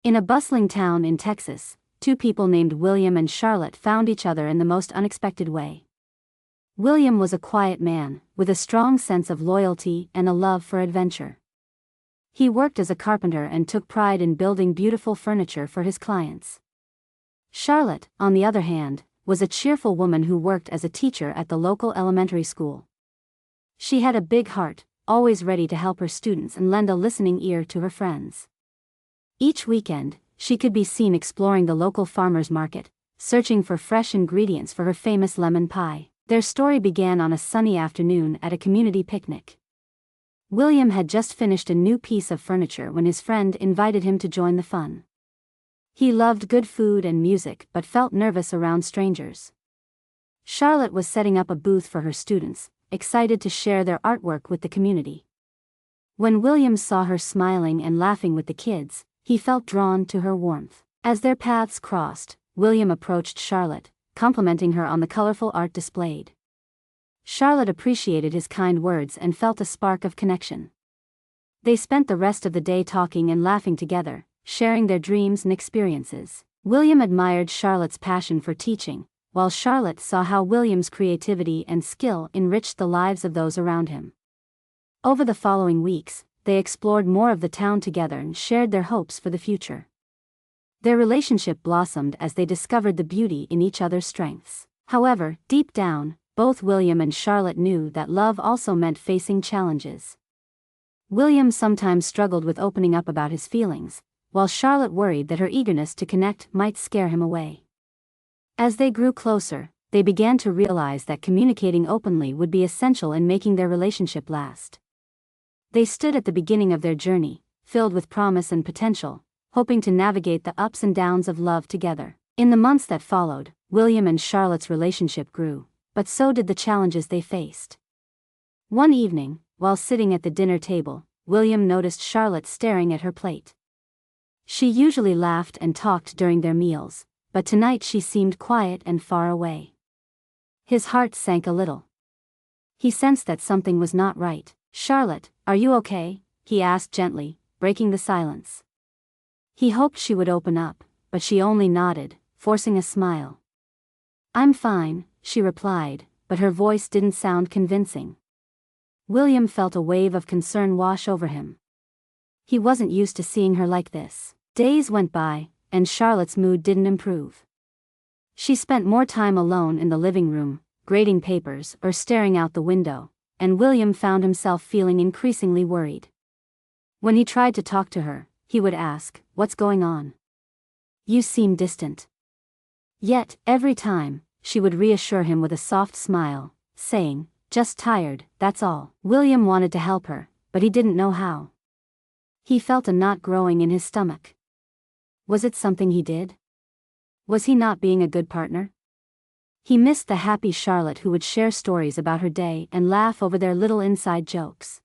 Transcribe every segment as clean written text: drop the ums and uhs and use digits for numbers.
In a bustling town in Texas, two people named William and Charlotte found each other in the most unexpected way. William was a quiet man, with a strong sense of loyalty and a love for adventure. He worked as a carpenter and took pride in building beautiful furniture for his clients. Charlotte, on the other hand, was a cheerful woman who worked as a teacher at the local elementary school. She had a big heart, always ready to help her students and lend a listening ear to her friends. Each weekend, she could be seen exploring the local farmer's market, searching for fresh ingredients for her famous lemon pie. Their story began on a sunny afternoon at a community picnic. William had just finished a new piece of furniture when his friend invited him to join the fun. He loved good food and music but felt nervous around strangers. Charlotte was setting up a booth for her students, excited to share their artwork with the community. When William saw her smiling and laughing with the kids, he felt drawn to her warmth. As their paths crossed, William approached Charlotte, complimenting her on the colorful art displayed. Charlotte appreciated his kind words and felt a spark of connection. They spent the rest of the day talking and laughing together, sharing their dreams and experiences. William admired Charlotte's passion for teaching, while Charlotte saw how William's creativity and skill enriched the lives of those around him. Over the following weeks, they explored more of the town together and shared their hopes for the future. Their relationship blossomed as they discovered the beauty in each other's strengths. However, deep down, both William and Charlotte knew that love also meant facing challenges. William sometimes struggled with opening up about his feelings, while Charlotte worried that her eagerness to connect might scare him away. As they grew closer, they began to realize that communicating openly would be essential in making their relationship last. They stood at the beginning of their journey, filled with promise and potential, hoping to navigate the ups and downs of love together. In the months that followed, William and Charlotte's relationship grew, but so did the challenges they faced. One evening, while sitting at the dinner table, William noticed Charlotte staring at her plate. She usually laughed and talked during their meals, but tonight she seemed quiet and far away. His heart sank a little. He sensed that something was not right. "Charlotte, are you okay?" he asked gently, breaking the silence. He hoped she would open up, but she only nodded, forcing a smile. "I'm fine," she replied, but her voice didn't sound convincing. William felt a wave of concern wash over him. He wasn't used to seeing her like this. Days went by, and Charlotte's mood didn't improve. She spent more time alone in the living room, grading papers or staring out the window, and William found himself feeling increasingly worried. When he tried to talk to her, he would ask, "What's going on? You seem distant." Yet, every time, she would reassure him with a soft smile, saying, "Just tired, that's all." William wanted to help her, but he didn't know how. He felt a knot growing in his stomach. Was it something he did? Was he not being a good partner? He missed the happy Charlotte who would share stories about her day and laugh over their little inside jokes.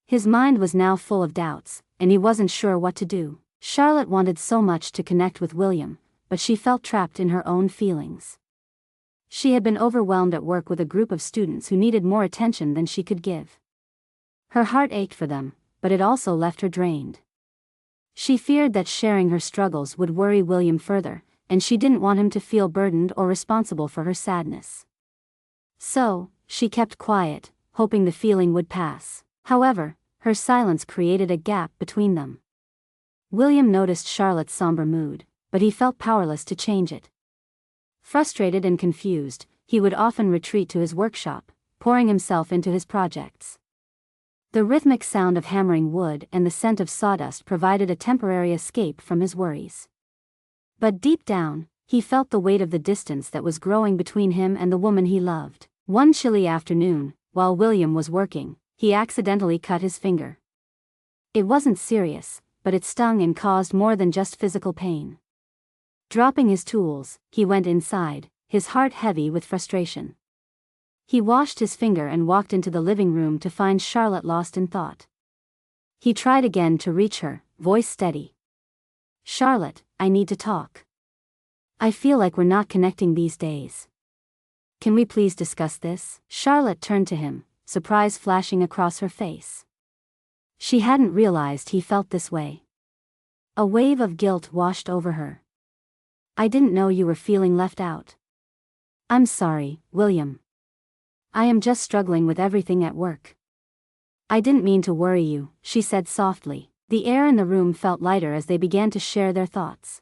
His mind was now full of doubts, and he wasn't sure what to do. Charlotte wanted so much to connect with William, but she felt trapped in her own feelings. She had been overwhelmed at work with a group of students who needed more attention than she could give. Her heart ached for them, but it also left her drained. She feared that sharing her struggles would worry William further, and she didn't want him to feel burdened or responsible for her sadness. So, she kept quiet, hoping the feeling would pass. However, her silence created a gap between them. William noticed Charlotte's somber mood, but he felt powerless to change it. Frustrated and confused, he would often retreat to his workshop, pouring himself into his projects. The rhythmic sound of hammering wood and the scent of sawdust provided a temporary escape from his worries. But deep down, he felt the weight of the distance that was growing between him and the woman he loved. One chilly afternoon, while William was working, he accidentally cut his finger. It wasn't serious, but it stung and caused more than just physical pain. Dropping his tools, he went inside, his heart heavy with frustration. He washed his finger and walked into the living room to find Charlotte lost in thought. He tried again to reach her, voice steady. "Charlotte, I need to talk. I feel like we're not connecting these days. Can we please discuss this?" Charlotte turned to him, surprise flashing across her face. She hadn't realized he felt this way. A wave of guilt washed over her. "I didn't know you were feeling left out." "I'm sorry, William. I am just struggling with everything at work." "I didn't mean to worry you," she said softly. The air in the room felt lighter as they began to share their thoughts.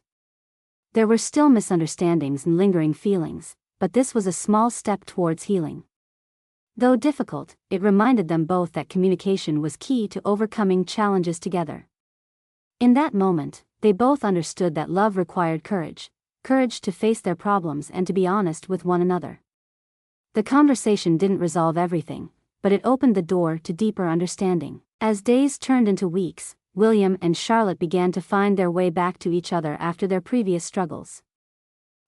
There were still misunderstandings and lingering feelings, but this was a small step towards healing. Though difficult, it reminded them both that communication was key to overcoming challenges together. In that moment, they both understood that love required courage to face their problems and to be honest with one another. The conversation didn't resolve everything, but it opened the door to deeper understanding. As days turned into weeks, William and Charlotte began to find their way back to each other after their previous struggles.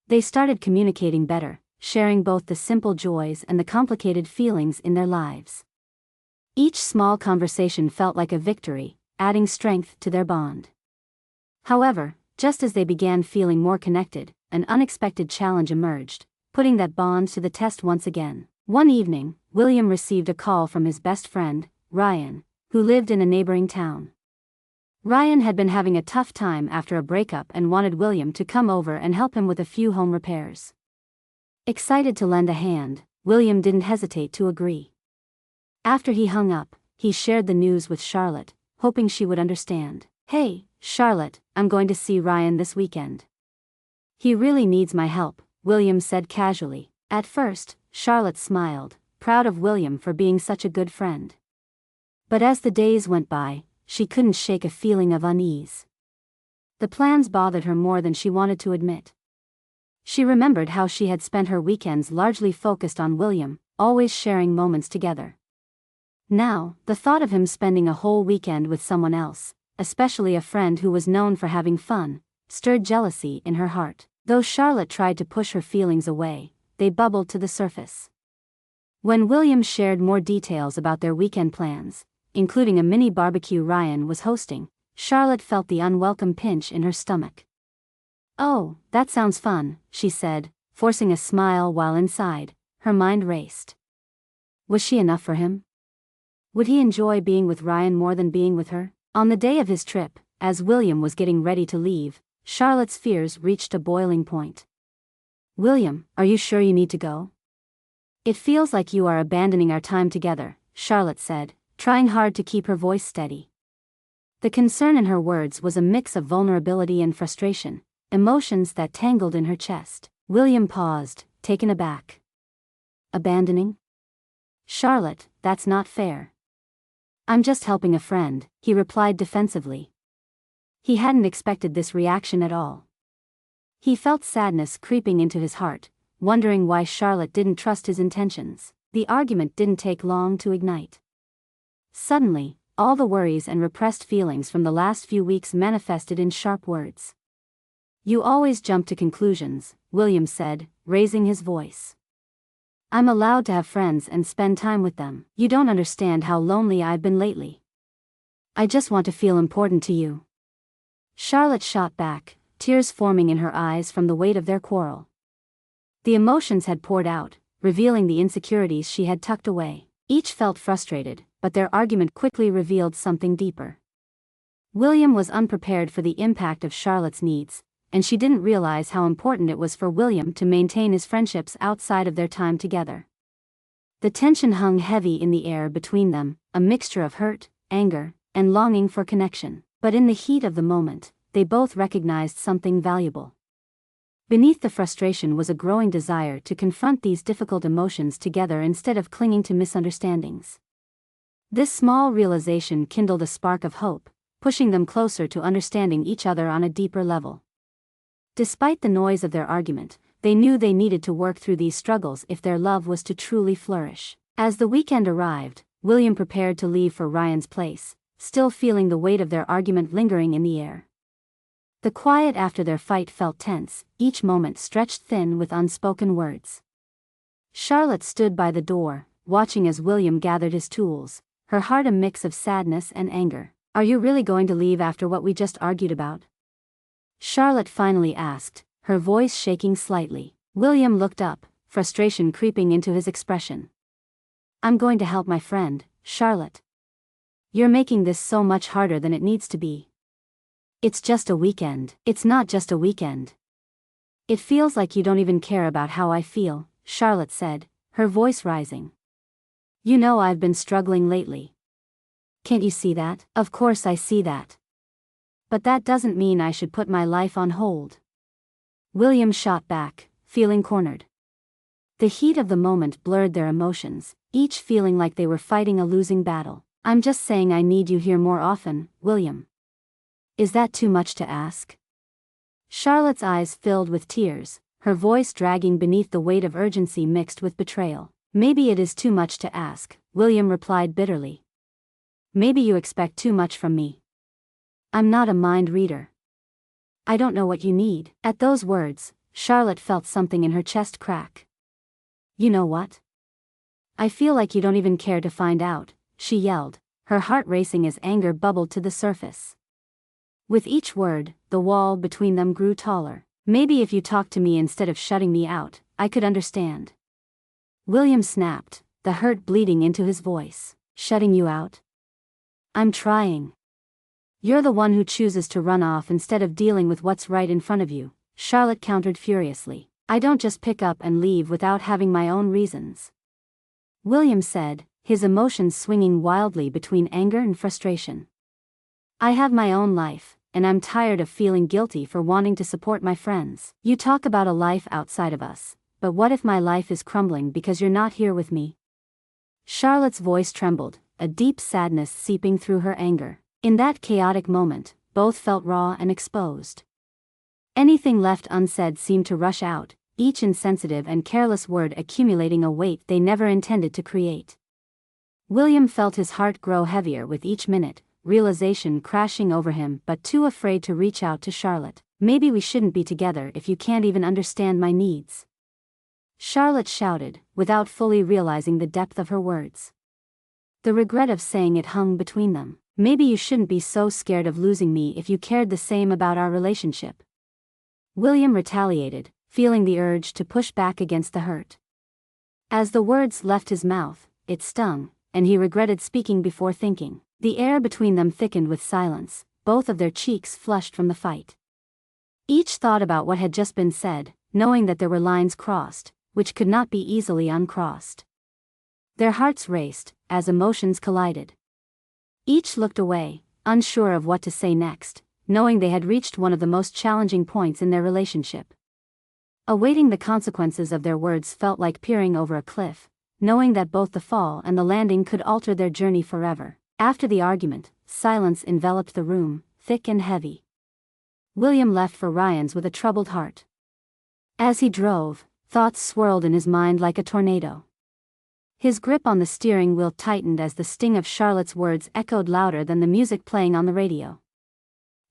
They started communicating better, sharing both the simple joys and the complicated feelings in their lives. Each small conversation felt like a victory, adding strength to their bond. However, just as they began feeling more connected, an unexpected challenge emerged, putting that bond to the test once again. One evening, William received a call from his best friend, Ryan, who lived in a neighboring town. Ryan had been having a tough time after a breakup and wanted William to come over and help him with a few home repairs. Excited to lend a hand, William didn't hesitate to agree. After he hung up, he shared the news with Charlotte, hoping she would understand. "Hey, Charlotte, I'm going to see Ryan this weekend. He really needs my help," William said casually. At first, Charlotte smiled, proud of William for being such a good friend. But as the days went by, she couldn't shake a feeling of unease. The plans bothered her more than she wanted to admit. She remembered how she had spent her weekends largely focused on William, always sharing moments together. Now, the thought of him spending a whole weekend with someone else, especially a friend who was known for having fun, stirred jealousy in her heart. Though Charlotte tried to push her feelings away, they bubbled to the surface. When William shared more details about their weekend plans, including a mini barbecue Ryan was hosting, Charlotte felt the unwelcome pinch in her stomach. "Oh, that sounds fun," she said, forcing a smile while inside, her mind raced. Was she enough for him? Would he enjoy being with Ryan more than being with her? On the day of his trip, as William was getting ready to leave, Charlotte's fears reached a boiling point. "William, are you sure you need to go? It feels like you are abandoning our time together," Charlotte said, trying hard to keep her voice steady. The concern in her words was a mix of vulnerability and frustration, emotions that tangled in her chest. William paused, taken aback. "Abandoning? Charlotte, that's not fair." "I'm just helping a friend," he replied defensively. He hadn't expected this reaction at all. He felt sadness creeping into his heart, wondering why Charlotte didn't trust his intentions. The argument didn't take long to ignite. Suddenly, all the worries and repressed feelings from the last few weeks manifested in sharp words. "You always jump to conclusions," William said, raising his voice. "I'm allowed to have friends and spend time with them. You don't understand how lonely I've been lately. I just want to feel important to you." Charlotte shot back, tears forming in her eyes from the weight of their quarrel. The emotions had poured out, revealing the insecurities she had tucked away. Each felt frustrated, but their argument quickly revealed something deeper. William was unprepared for the impact of Charlotte's needs, and she didn't realize how important it was for William to maintain his friendships outside of their time together. The tension hung heavy in the air between them, a mixture of hurt, anger, and longing for connection. But in the heat of the moment, they both recognized something valuable. Beneath the frustration was a growing desire to confront these difficult emotions together instead of clinging to misunderstandings. This small realization kindled a spark of hope, pushing them closer to understanding each other on a deeper level. Despite the noise of their argument, they knew they needed to work through these struggles if their love was to truly flourish. As the weekend arrived, William prepared to leave for Ryan's place, still feeling the weight of their argument lingering in the air. The quiet after their fight felt tense, each moment stretched thin with unspoken words. Charlotte stood by the door, watching as William gathered his tools, her heart a mix of sadness and anger. "Are you really going to leave after what we just argued about?" Charlotte finally asked, her voice shaking slightly. William looked up, frustration creeping into his expression. "I'm going to help my friend, Charlotte. You're making this so much harder than it needs to be." It's just a weekend. It's not just a weekend. It feels like you don't even care about how I feel, Charlotte said, her voice rising. You know I've been struggling lately. Can't you see that? Of course I see that. But that doesn't mean I should put my life on hold. William shot back, feeling cornered. The heat of the moment blurred their emotions, each feeling like they were fighting a losing battle. I'm just saying I need you here more often, William. Is that too much to ask? Charlotte's eyes filled with tears, her voice dragging beneath the weight of urgency mixed with betrayal. Maybe it is too much to ask, William replied bitterly. Maybe you expect too much from me. I'm not a mind reader. I don't know what you need. At those words, Charlotte felt something in her chest crack. You know what? I feel like you don't even care to find out, she yelled, her heart racing as anger bubbled to the surface. With each word, the wall between them grew taller. Maybe if you talked to me instead of shutting me out, I could understand. William snapped, the hurt bleeding into his voice. Shutting you out? I'm trying. You're the one who chooses to run off instead of dealing with what's right in front of you, Charlotte countered furiously. I don't just pick up and leave without having my own reasons. William said, his emotions swinging wildly between anger and frustration. I have my own life, and I'm tired of feeling guilty for wanting to support my friends. You talk about a life outside of us, but what if my life is crumbling because you're not here with me? Charlotte's voice trembled, a deep sadness seeping through her anger. In that chaotic moment, both felt raw and exposed. Anything left unsaid seemed to rush out, each insensitive and careless word accumulating a weight they never intended to create. William felt his heart grow heavier with each minute, realization crashing over him but too afraid to reach out to Charlotte. Maybe we shouldn't be together if you can't even understand my needs. Charlotte shouted, without fully realizing the depth of her words. The regret of saying it hung between them. Maybe you shouldn't be so scared of losing me if you cared the same about our relationship. William retaliated, feeling the urge to push back against the hurt. As the words left his mouth, it stung, and he regretted speaking before thinking. The air between them thickened with silence, both of their cheeks flushed from the fight. Each thought about what had just been said, knowing that there were lines crossed, which could not be easily uncrossed. Their hearts raced, as emotions collided. Each looked away, unsure of what to say next, knowing they had reached one of the most challenging points in their relationship. Awaiting the consequences of their words felt like peering over a cliff, knowing that both the fall and the landing could alter their journey forever. After the argument, silence enveloped the room, thick and heavy. William left for Ryan's with a troubled heart. As he drove, thoughts swirled in his mind like a tornado. His grip on the steering wheel tightened as the sting of Charlotte's words echoed louder than the music playing on the radio.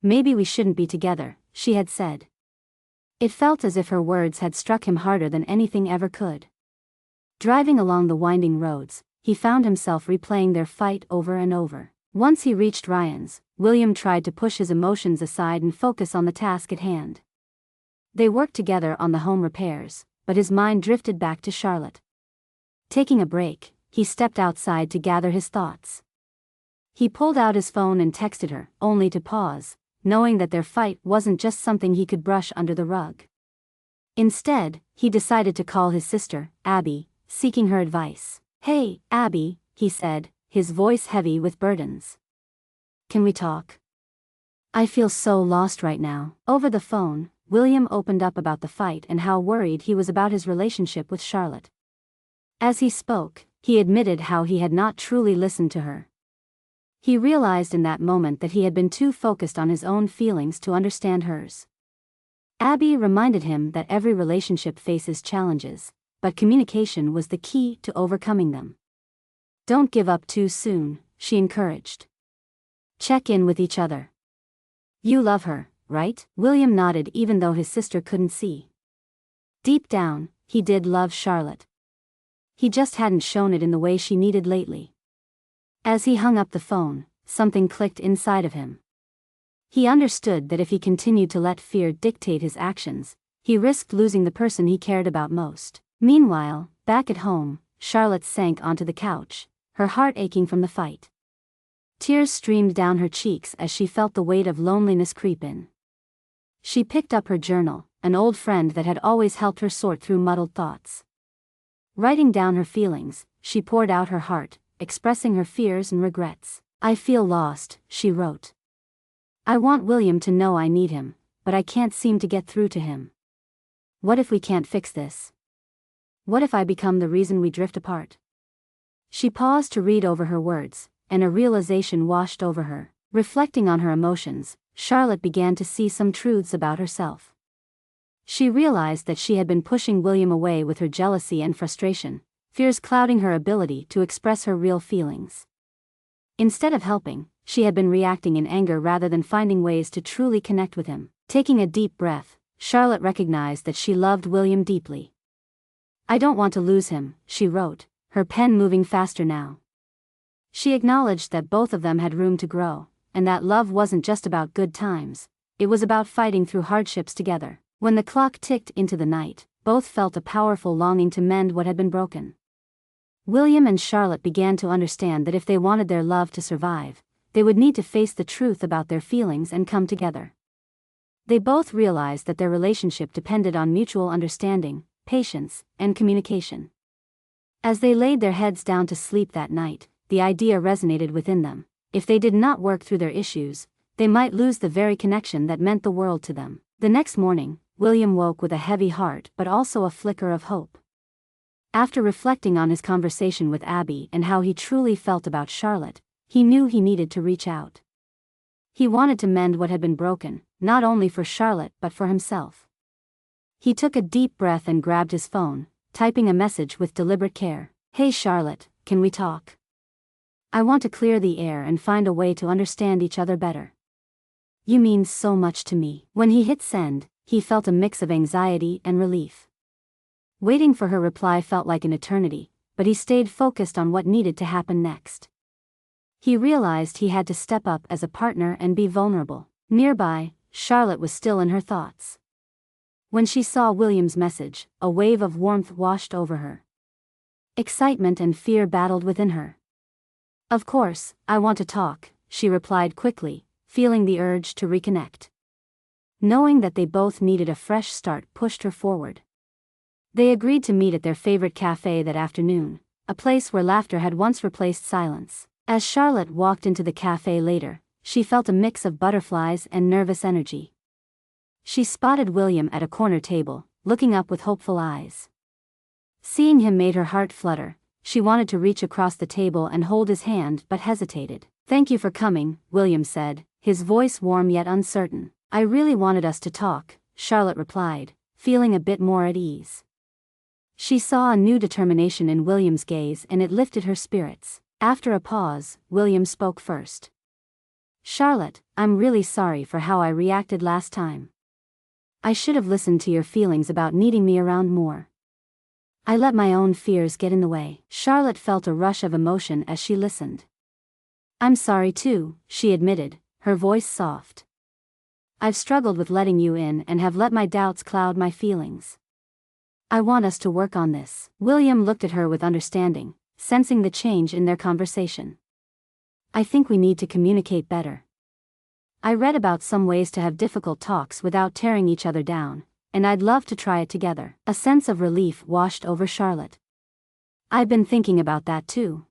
Maybe we shouldn't be together, she had said. It felt as if her words had struck him harder than anything ever could. Driving along the winding roads, he found himself replaying their fight over and over. Once he reached Ryan's, William tried to push his emotions aside and focus on the task at hand. They worked together on the home repairs, but his mind drifted back to Charlotte. Taking a break, he stepped outside to gather his thoughts. He pulled out his phone and texted her, only to pause, knowing that their fight wasn't just something he could brush under the rug. Instead, he decided to call his sister, Abby, seeking her advice. Hey, Abby, he said, his voice heavy with burdens. Can we talk? I feel so lost right now. Over the phone, William opened up about the fight and how worried he was about his relationship with Charlotte. As he spoke, he admitted how he had not truly listened to her. He realized in that moment that he had been too focused on his own feelings to understand hers. Abby reminded him that every relationship faces challenges, but communication was the key to overcoming them. Don't give up too soon, she encouraged. Check in with each other. You love her, right? William nodded even though his sister couldn't see. Deep down, he did love Charlotte. He just hadn't shown it in the way she needed lately. As he hung up the phone, something clicked inside of him. He understood that if he continued to let fear dictate his actions, he risked losing the person he cared about most. Meanwhile, back at home, Charlotte sank onto the couch, her heart aching from the fight. Tears streamed down her cheeks as she felt the weight of loneliness creep in. She picked up her journal, an old friend that had always helped her sort through muddled thoughts. Writing down her feelings, she poured out her heart, expressing her fears and regrets. "I feel lost," she wrote. "I want William to know I need him, but I can't seem to get through to him. What if we can't fix this? What if I become the reason we drift apart?" She paused to read over her words, and a realization washed over her. Reflecting on her emotions, Charlotte began to see some truths about herself. She realized that she had been pushing William away with her jealousy and frustration, fears clouding her ability to express her real feelings. Instead of helping, she had been reacting in anger rather than finding ways to truly connect with him. Taking a deep breath, Charlotte recognized that she loved William deeply. "I don't want to lose him," she wrote, her pen moving faster now. She acknowledged that both of them had room to grow, and that love wasn't just about good times, it was about fighting through hardships together. When the clock ticked into the night, both felt a powerful longing to mend what had been broken. William and Charlotte began to understand that if they wanted their love to survive, they would need to face the truth about their feelings and come together. They both realized that their relationship depended on mutual understanding, patience, and communication. As they laid their heads down to sleep that night, the idea resonated within them: if they did not work through their issues, they might lose the very connection that meant the world to them. The next morning, William woke with a heavy heart but also a flicker of hope. After reflecting on his conversation with Abby and how he truly felt about Charlotte, he knew he needed to reach out. He wanted to mend what had been broken, not only for Charlotte but for himself. He took a deep breath and grabbed his phone, typing a message with deliberate care. "Hey Charlotte, can we talk? I want to clear the air and find a way to understand each other better. You mean so much to me." When he hit send, he felt a mix of anxiety and relief. Waiting for her reply felt like an eternity, but he stayed focused on what needed to happen next. He realized he had to step up as a partner and be vulnerable. Nearby, Charlotte was still in her thoughts. When she saw William's message, a wave of warmth washed over her. Excitement and fear battled within her. "Of course, I want to talk," she replied quickly, feeling the urge to reconnect. Knowing that they both needed a fresh start pushed her forward. They agreed to meet at their favorite cafe that afternoon, a place where laughter had once replaced silence. As Charlotte walked into the cafe later, she felt a mix of butterflies and nervous energy. She spotted William at a corner table, looking up with hopeful eyes. Seeing him made her heart flutter. She wanted to reach across the table and hold his hand but hesitated. "Thank you for coming," William said, his voice warm yet uncertain. "I really wanted us to talk," Charlotte replied, feeling a bit more at ease. She saw a new determination in William's gaze and it lifted her spirits. After a pause, William spoke first. "Charlotte, I'm really sorry for how I reacted last time. I should have listened to your feelings about needing me around more. I let my own fears get in the way." Charlotte felt a rush of emotion as she listened. "I'm sorry too," she admitted, her voice soft. "I've struggled with letting you in and have let my doubts cloud my feelings. I want us to work on this." William looked at her with understanding, sensing the change in their conversation. "I think we need to communicate better. I read about some ways to have difficult talks without tearing each other down, and I'd love to try it together." A sense of relief washed over Charlotte. "I've been thinking about that too.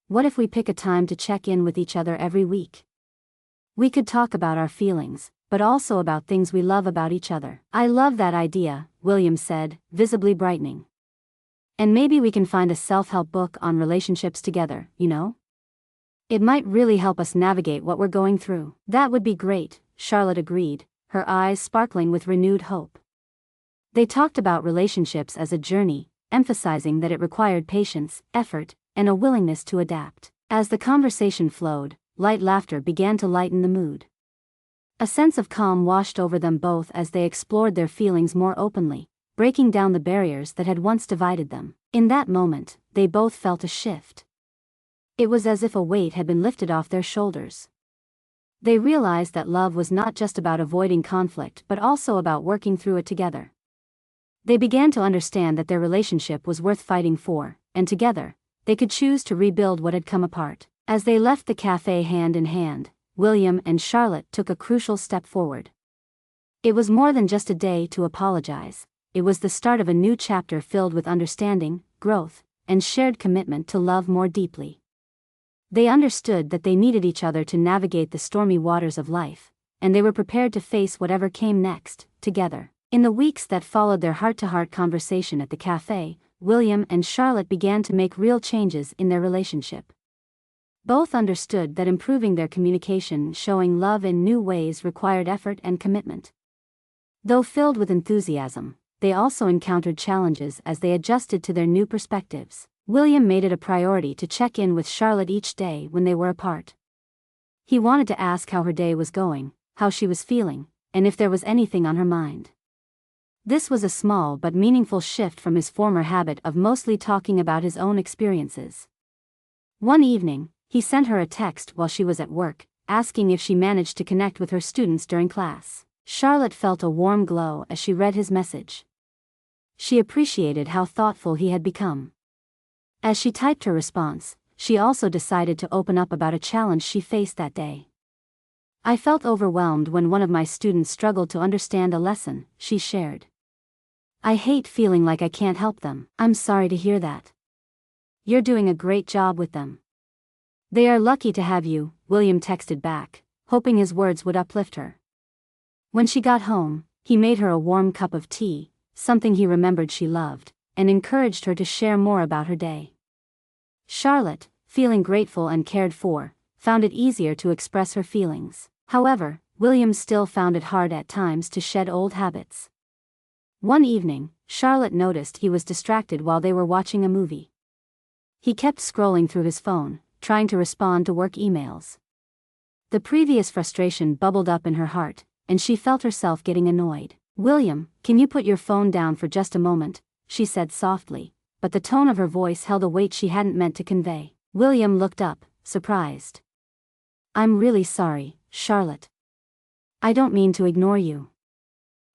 What if we pick a time to check in with each other every week? We could talk about our feelings, but also about things we love about each other." "I love that idea," William said, visibly brightening. "And maybe we can find a self-help book on relationships together, you know? It might really help us navigate what we're going through." "That would be great," Charlotte agreed, her eyes sparkling with renewed hope. They talked about relationships as a journey, emphasizing that it required patience, effort, and a willingness to adapt. As the conversation flowed, light laughter began to lighten the mood. A sense of calm washed over them both as they explored their feelings more openly, breaking down the barriers that had once divided them. In that moment, they both felt a shift. It was as if a weight had been lifted off their shoulders. They realized that love was not just about avoiding conflict but also about working through it together. They began to understand that their relationship was worth fighting for, and together, they could choose to rebuild what had come apart. As they left the cafe hand in hand, William and Charlotte took a crucial step forward. It was more than just a day to apologize, it was the start of a new chapter filled with understanding, growth, and shared commitment to love more deeply. They understood that they needed each other to navigate the stormy waters of life, and they were prepared to face whatever came next, together. In the weeks that followed their heart-to-heart conversation at the cafe, William and Charlotte began to make real changes in their relationship. Both understood that improving their communication, showing love in new ways required effort and commitment. Though filled with enthusiasm, they also encountered challenges as they adjusted to their new perspectives. William made it a priority to check in with Charlotte each day when they were apart. He wanted to ask how her day was going, how she was feeling, and if there was anything on her mind. This was a small but meaningful shift from his former habit of mostly talking about his own experiences. One evening, he sent her a text while she was at work, asking if she managed to connect with her students during class. Charlotte felt a warm glow as she read his message. She appreciated how thoughtful he had become. As she typed her response, she also decided to open up about a challenge she faced that day. "I felt overwhelmed when one of my students struggled to understand a lesson," she shared. "I hate feeling like I can't help them." "I'm sorry to hear that. You're doing a great job with them." "They are lucky to have you," William texted back, hoping his words would uplift her. When she got home, he made her a warm cup of tea, something he remembered she loved, and encouraged her to share more about her day. Charlotte, feeling grateful and cared for, found it easier to express her feelings. However, William still found it hard at times to shed old habits. One evening, Charlotte noticed he was distracted while they were watching a movie. He kept scrolling through his phone, trying to respond to work emails. The previous frustration bubbled up in her heart, and she felt herself getting annoyed. "William, can you put your phone down for just a moment?" she said softly, but the tone of her voice held a weight she hadn't meant to convey. William looked up, surprised. "I'm really sorry, Charlotte. I don't mean to ignore you.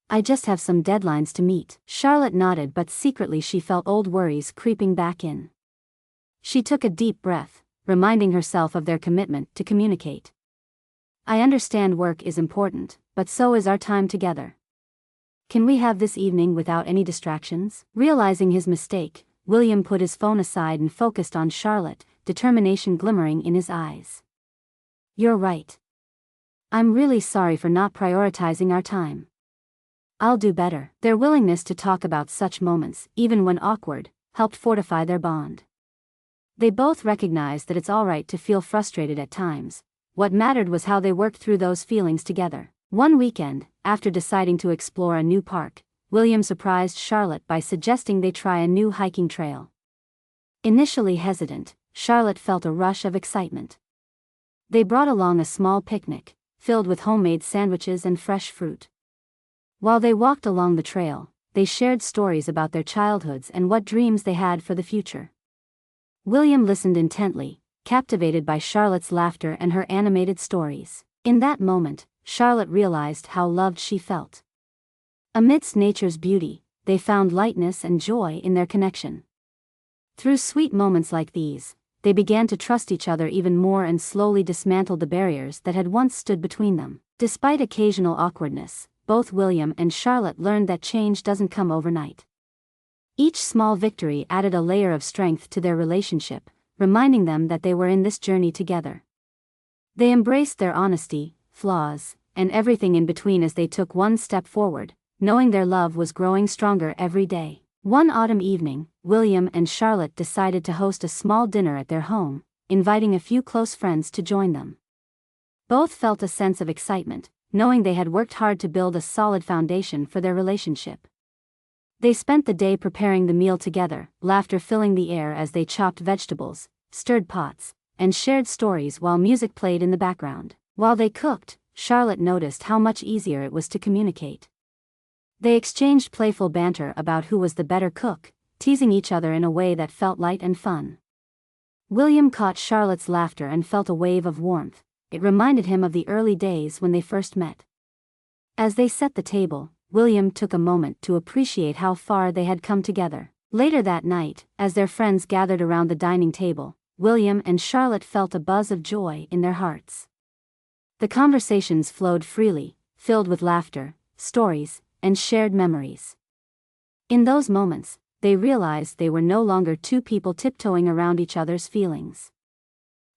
I just have some deadlines to meet." Charlotte nodded, but secretly she felt old worries creeping back in. She took a deep breath, reminding herself of their commitment to communicate. "I understand work is important, but so is our time together. Can we have this evening without any distractions?" Realizing his mistake, William put his phone aside and focused on Charlotte, determination glimmering in his eyes. "You're right. I'm really sorry for not prioritizing our time. I'll do better." Their willingness to talk about such moments, even when awkward, helped fortify their bond. They both recognized that it's alright to feel frustrated at times. What mattered was how they worked through those feelings together. One weekend, after deciding to explore a new park, William surprised Charlotte by suggesting they try a new hiking trail. Initially hesitant, Charlotte felt a rush of excitement. They brought along a small picnic, filled with homemade sandwiches and fresh fruit. While they walked along the trail, they shared stories about their childhoods and what dreams they had for the future. William listened intently, captivated by Charlotte's laughter and her animated stories. In that moment, Charlotte realized how loved she felt. Amidst nature's beauty, they found lightness and joy in their connection. Through sweet moments like these, they began to trust each other even more and slowly dismantled the barriers that had once stood between them. Despite occasional awkwardness, both William and Charlotte learned that change doesn't come overnight. Each small victory added a layer of strength to their relationship, reminding them that they were in this journey together. They embraced their honesty, flaws, and everything in between as they took one step forward, knowing their love was growing stronger every day. One autumn evening, William and Charlotte decided to host a small dinner at their home, inviting a few close friends to join them. Both felt a sense of excitement, knowing they had worked hard to build a solid foundation for their relationship. They spent the day preparing the meal together, laughter filling the air as they chopped vegetables, stirred pots, and shared stories while music played in the background. While they cooked, Charlotte noticed how much easier it was to communicate. They exchanged playful banter about who was the better cook, teasing each other in a way that felt light and fun. William caught Charlotte's laughter and felt a wave of warmth. It reminded him of the early days when they first met. As they set the table, William took a moment to appreciate how far they had come together. Later that night, as their friends gathered around the dining table, William and Charlotte felt a buzz of joy in their hearts. The conversations flowed freely, filled with laughter, stories, and shared memories. In those moments, they realized they were no longer two people tiptoeing around each other's feelings.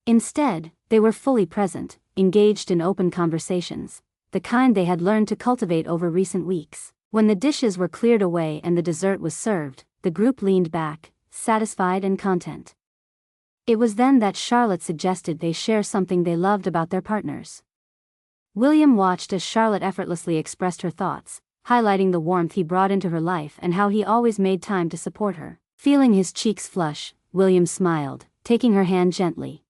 Instead, they were fully present, engaged in open conversations, the kind they had learned to cultivate over recent weeks. When the dishes were cleared away and the dessert was served, the group leaned back, satisfied and content. It was then that Charlotte suggested they share something they loved about their partners. William watched as Charlotte effortlessly expressed her thoughts, highlighting the warmth he brought into her life and how he always made time to support her. Feeling his cheeks flush, William smiled, taking her hand gently.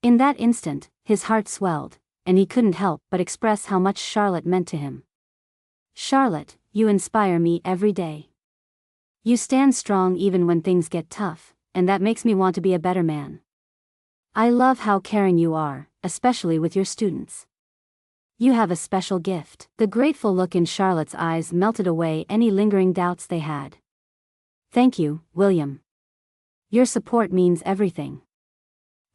In that instant, his heart swelled, and he couldn't help but express how much Charlotte meant to him. "Charlotte, you inspire me every day. You stand strong even when things get tough, and that makes me want to be a better man. I love how caring you are, especially with your students. You have a special gift." The grateful look in Charlotte's eyes melted away any lingering doubts they had. "Thank you, William. Your support means everything.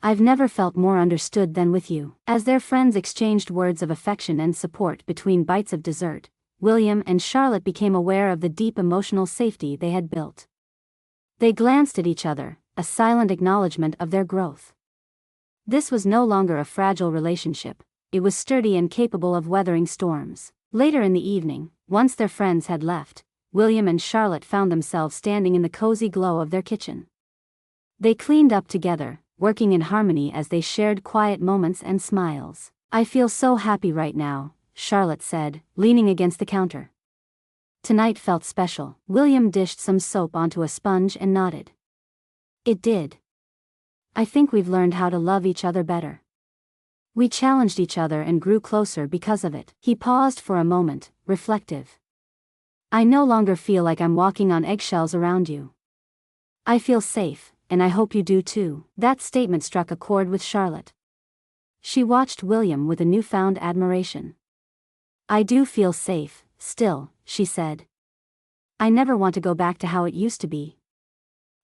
I've never felt more understood than with you." As their friends exchanged words of affection and support between bites of dessert, William and Charlotte became aware of the deep emotional safety they had built. They glanced at each other, a silent acknowledgement of their growth. This was no longer a fragile relationship. It was sturdy and capable of weathering storms. Later in the evening, once their friends had left, William and Charlotte found themselves standing in the cozy glow of their kitchen. They cleaned up together, working in harmony as they shared quiet moments and smiles. "I feel so happy right now," Charlotte said, leaning against the counter. "Tonight felt special." William dished some soap onto a sponge and nodded. "It did. I think we've learned how to love each other better. We challenged each other and grew closer because of it." He paused for a moment, reflective. "I no longer feel like I'm walking on eggshells around you. I feel safe, and I hope you do too." That statement struck a chord with Charlotte. She watched William with a newfound admiration. "I do feel safe, still," she said. "I never want to go back to how it used to be.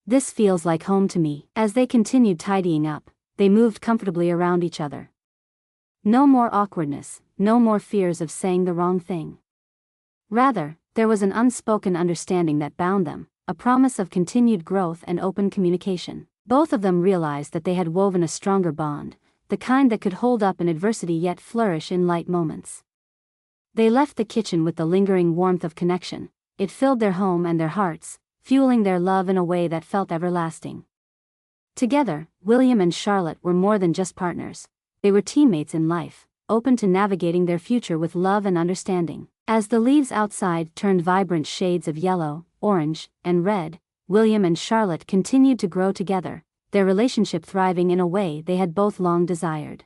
This feels like home to me." As they continued tidying up, they moved comfortably around each other. No more awkwardness, no more fears of saying the wrong thing. Rather, there was an unspoken understanding that bound them, a promise of continued growth and open communication. Both of them realized that they had woven a stronger bond, the kind that could hold up in adversity yet flourish in light moments. They left the kitchen with the lingering warmth of connection. It filled their home and their hearts, fueling their love in a way that felt everlasting. Together, William and Charlotte were more than just partners. They were teammates in life, open to navigating their future with love and understanding. As the leaves outside turned vibrant shades of yellow, orange, and red, William and Charlotte continued to grow together, their relationship thriving in a way they had both long desired.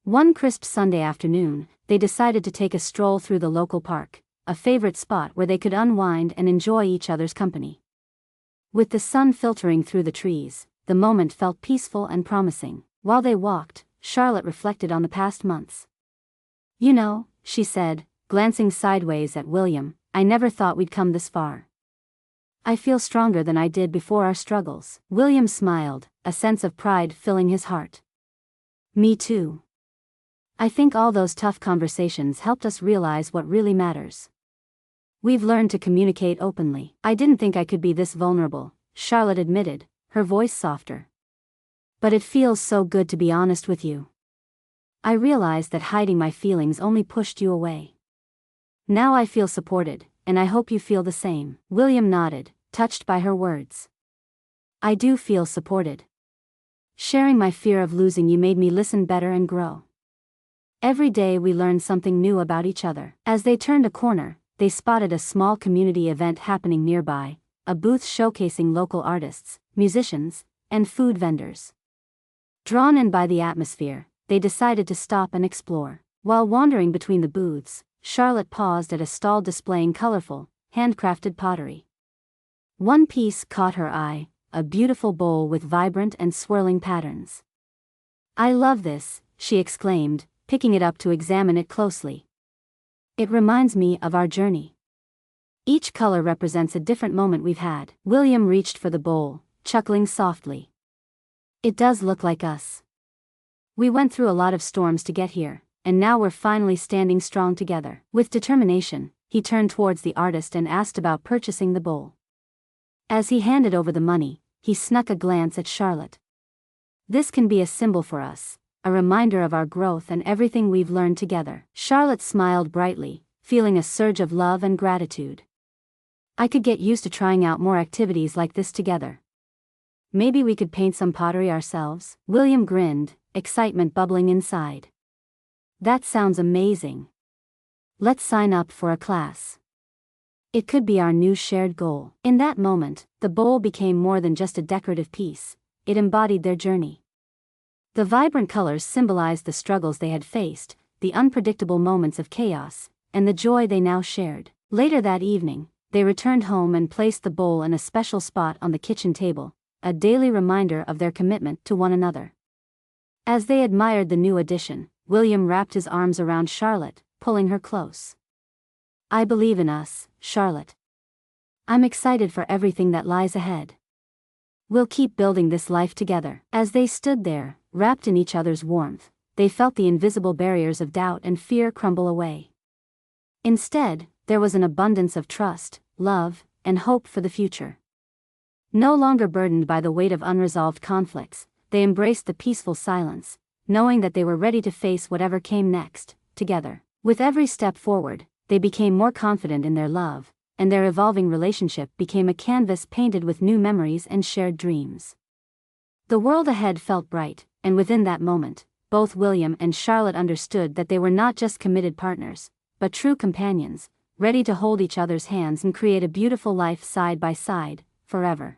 One crisp Sunday afternoon, they decided to take a stroll through the local park, a favorite spot where they could unwind and enjoy each other's company. With the sun filtering through the trees, the moment felt peaceful and promising. While they walked, Charlotte reflected on the past months. "You know," she said, glancing sideways at William, "I never thought we'd come this far. I feel stronger than I did before our struggles." William smiled, a sense of pride filling his heart. "Me too. I think all those tough conversations helped us realize what really matters. We've learned to communicate openly." "I didn't think I could be this vulnerable," Charlotte admitted, her voice softer. "But it feels so good to be honest with you. I realized that hiding my feelings only pushed you away. Now I feel supported, and I hope you feel the same." William nodded, touched by her words. "I do feel supported. Sharing my fear of losing you made me listen better and grow. Every day we learn something new about each other." As they turned a corner, they spotted a small community event happening nearby, a booth showcasing local artists, musicians, and food vendors. Drawn in by the atmosphere, they decided to stop and explore. While wandering between the booths, Charlotte paused at a stall displaying colorful, handcrafted pottery. One piece caught her eye, a beautiful bowl with vibrant and swirling patterns. "I love this," she exclaimed, picking it up to examine it closely. "It reminds me of our journey. Each color represents a different moment we've had." William reached for the bowl, chuckling softly. It does look like us. We went through a lot of storms to get here, and now we're finally standing strong together. With determination, he turned towards the artist and asked about purchasing the bowl. As he handed over the money, he snuck a glance at Charlotte. This can be a symbol for us, a reminder of our growth and everything we've learned together. Charlotte smiled brightly, feeling a surge of love and gratitude. I could get used to trying out more activities like this together. Maybe we could paint some pottery ourselves. William grinned, excitement bubbling inside. That sounds amazing. Let's sign up for a class. It could be our new shared goal. In that moment, the bowl became more than just a decorative piece, it embodied their journey. The vibrant colors symbolized the struggles they had faced, the unpredictable moments of chaos, and the joy they now shared. Later that evening, they returned home and placed the bowl in a special spot on the kitchen table, a daily reminder of their commitment to one another. As they admired the new addition, William wrapped his arms around Charlotte, pulling her close. I believe in us, Charlotte. I'm excited for everything that lies ahead. We'll keep building this life together. As they stood there, wrapped in each other's warmth, they felt the invisible barriers of doubt and fear crumble away. Instead, there was an abundance of trust, love, and hope for the future. No longer burdened by the weight of unresolved conflicts, they embraced the peaceful silence, knowing that they were ready to face whatever came next, together. With every step forward, they became more confident in their love, and their evolving relationship became a canvas painted with new memories and shared dreams. The world ahead felt bright, and within that moment, both William and Charlotte understood that they were not just committed partners, but true companions, ready to hold each other's hands and create a beautiful life side by side, forever.